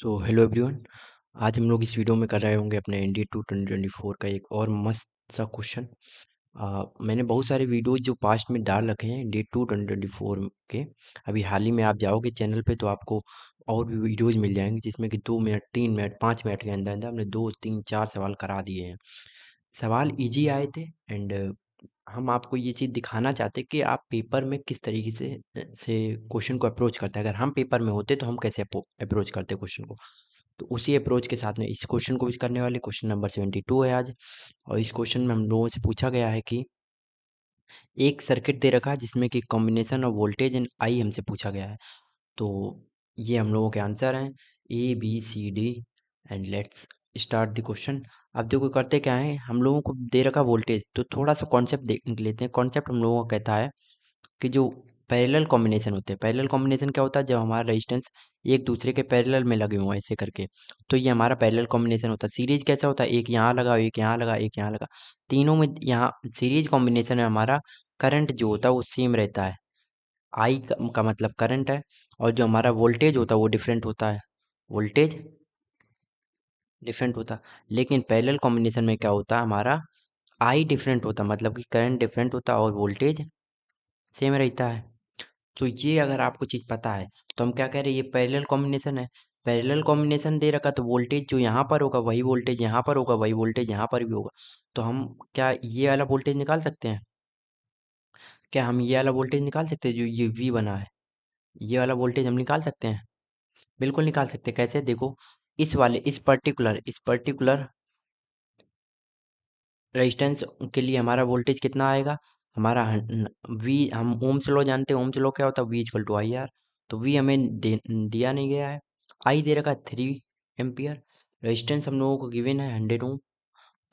So hello everyone. आज हम लोग इस वीडियो में कर रहे होंगे अपने एनडीए 2 2024 का एक और मस्त सा क्वेश्चन। मैंने बहुत सारे वीडियोज जो पास्ट में डाल रखे हैं एनडीए 2 2024 के। अभी हाल ही में आप जाओगे चैनल पे तो आपको और भी वीडियोज मिल जाएंगे जिसमें कि 2 मिनट 3 मिनट 5 मिनट के अंदर अंदर हमने 2 3 4 सवाल करा दिए हैं। सवाल इजी आए थे एंड हम आपको ये चीज़ दिखाना चाहते कि आप पेपर में किस तरीके से क्वेश्चन को अप्रोच करते हैं। अगर हम पेपर में होते तो हम कैसे अप्रोच करते क्वेश्चन को। तो उसी अप्रोच के साथ में इस क्वेश्चन को भी करने वाले। क्वेश्चन नंबर 72 है आज। और इस क्वेश्चन में हम लोगों से पूछा गया है कि एक सर्किट दे रखा है जिसमें कि combination of voltage and I हमसे पूछा गया है। तो ये हम लोगों के आंसर हैं A B C D and let's start the question. अब देखो करते क्या है, हम लोगों को दे रखा वोल्टेज, तो थोड़ा सा कॉन्सेप्ट देख लेते हैं। कॉन्सेप्ट हम लोगों को कहता है कि जो पैरेलल कॉम्बिनेशन होते हैं, पैरेलल कॉम्बिनेशन क्या होता है, जब हमारा रेजिस्टेंस एक दूसरे के पैरेलल में लगे हुए हैं ऐसे करके, तो ये हमारा पैरेलल कॉम्बिनेशन होता है। सीरीज कैसा होता है, एक यहाँ लगा एक यहाँ लगा एक यहाँ लगा, तीनों में यहाँ सीरीज कॉम्बिनेशन में हमारा करंट जो होता है वो सेम रहता है। आई का मतलब करंट है, और जो हमारा वोल्टेज होता है वो डिफरेंट होता है। वोल्टेज डिफरेंट होता है, लेकिन पैरेलल कॉम्बिनेशन में क्या होता है, हमारा आई डिफरेंट होता है, मतलब कि करंट डिफरेंट होता है और वोल्टेज सेम रहता है। तो ये अगर आपको चीज़ पता है तो हम क्या कह रहे हैं, ये पैरेलल कॉम्बिनेशन है। पैरेलल कॉम्बिनेशन दे रखा तो वोल्टेज जो यहाँ पर होगा वही वोल्टेज यहाँ पर होगा, वही वोल्टेज यहाँ पर भी होगा। तो हम क्या ये वाला वोल्टेज निकाल सकते हैं? क्या हम ये वाला वोल्टेज निकाल सकते हैं जो ये वी बना है? ये वाला वोल्टेज हम निकाल सकते हैं, बिल्कुल निकाल सकते हैं। कैसे, देखो इस पर्टिकुलर रेजिस्टेंस के लिए हमारा वोल्टेज कितना आएगा, हमारा वी, हम ओम्स लॉ जानते हैं। ओम्स लॉ क्या होता है, V equal to I R. तो वी हमें दिया नहीं गया है, आई दे रखा 3 एम्पियर। रेजिस्टेंस हम लोगों को गिवन है 100 ओम,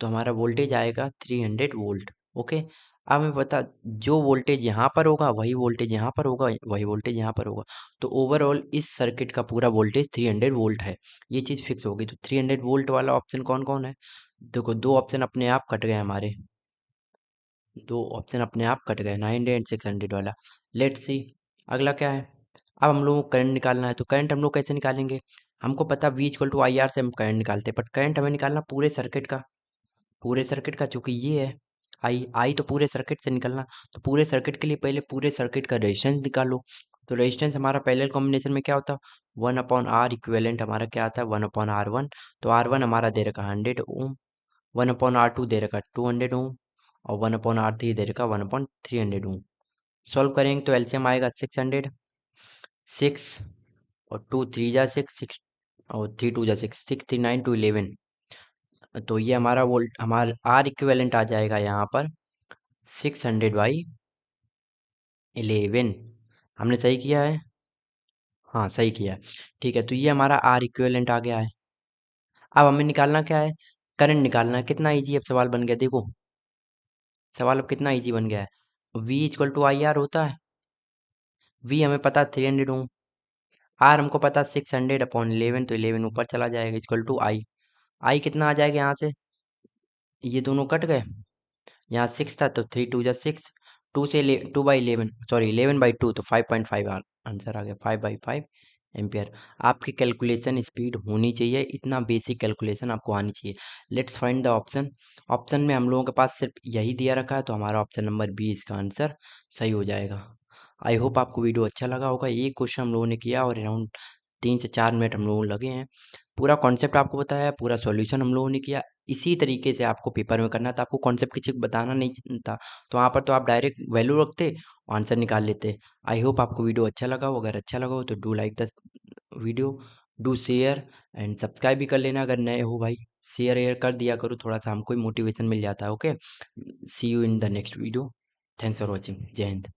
तो हमारा वोल्टेज आएगा 300 वोल्ट। ओके। अब हमें पता, जो वोल्टेज यहाँ पर होगा वही वोल्टेज यहाँ पर होगा, वही वोल्टेज यहाँ पर होगा। तो ओवरऑल इस सर्किट का पूरा वोल्टेज 300 वोल्ट है। ये चीज़ फिक्स होगी। तो 300 वोल्ट वाला ऑप्शन कौन कौन है? देखो दो ऑप्शन अपने आप कट गए हमारे, दो ऑप्शन अपने आप कट गए, 900 वाला। लेट्स सी अगला क्या है। अब हम लोगों को करंट निकालना है, तो करंट हम लोग कैसे निकालेंगे? हमको पता V equal to I R से हम करंट निकालते हैं, बट करंट हमें निकालना पूरे सर्किट का, पूरे सर्किट का, चूंकि ये है आई तो पूरे सर्किट से निकलना। तो पूरे सर्किट के लिए पहले पूरे सर्किट का रेजिस्टेंस निकालो। तो रेजिस्टेंस हमारा पैरेलल कॉम्बिनेशन में क्या होता है, 1/R इक्विवेलेंट हमारा क्या आता है, 1/R1। तो R1 हमारा दे रखा 100 ओम, 1/R2 दे रखा 200 ओम, और 1/R3 दे रखा 1/300 ओम। सॉल्व करेंगे तो एलसीएम आएगा 600, 6 और 2 3 जा 6, 6 और 3 2 जा 6, 6 3 9 2 11। तो ये हमारा वोल्ट, हमारा आर इक्विवेलेंट आ जाएगा यहाँ पर 600/11। हमने सही किया है, हाँ सही किया है। ठीक है, तो ये हमारा आर इक्विवेलेंट आ गया है। अब हमें निकालना क्या है, करंट निकालना है। कितना इजी अब सवाल बन गया, देखो सवाल अब कितना इजी बन गया है। V equal to I R होता है, V हमें पता 300 ओम, आर हमको पता 600/11, तो 11 ऊपर चला जाएगा इक्वल टू आई। आई कितना आ जाएगा यहाँ से, ये दोनों कट गए, यहाँ 6 था तो 3 2 जा 6, 2/11, सॉरी 11/2, तो 5.5 आंसर आ गया, 5/5 एम्पियर। आपकी कैलकुलेशन स्पीड होनी चाहिए, इतना बेसिक कैलकुलेशन आपको आनी चाहिए। Let's find the option. Option में हम लोगों के पास सिर्फ यही दिया रखा है, तो हमारा ऑप्शन नंबर बी इसका आंसर सही हो जाएगा। आई होप आपको वीडियो अच्छा लगा होगा। एक क्वेश्चन हम लोगों ने किया और अराउंड 3 से 4 मिनट हम लोगों को लगे हैं। पूरा कॉन्सेप्ट आपको बताया, पूरा सॉल्यूशन हम लोगों ने किया। इसी तरीके से आपको पेपर में करना था, आपको कॉन्सेप्ट किसी को बताना नहीं था। तो वहाँ पर तो आप डायरेक्ट वैल्यू रखते, आंसर निकाल लेते। आई होप आपको वीडियो अच्छा लगा हो। अगर अच्छा लगा हो तो do like the video, do share and subscribe भी कर लेना अगर नए हो भाई। शेयर एयर कर दिया करो, थोड़ा सा हमको भी मोटिवेशन मिल जाता है। Okay, see you in the next video. Thanks for watching. जय हिंद।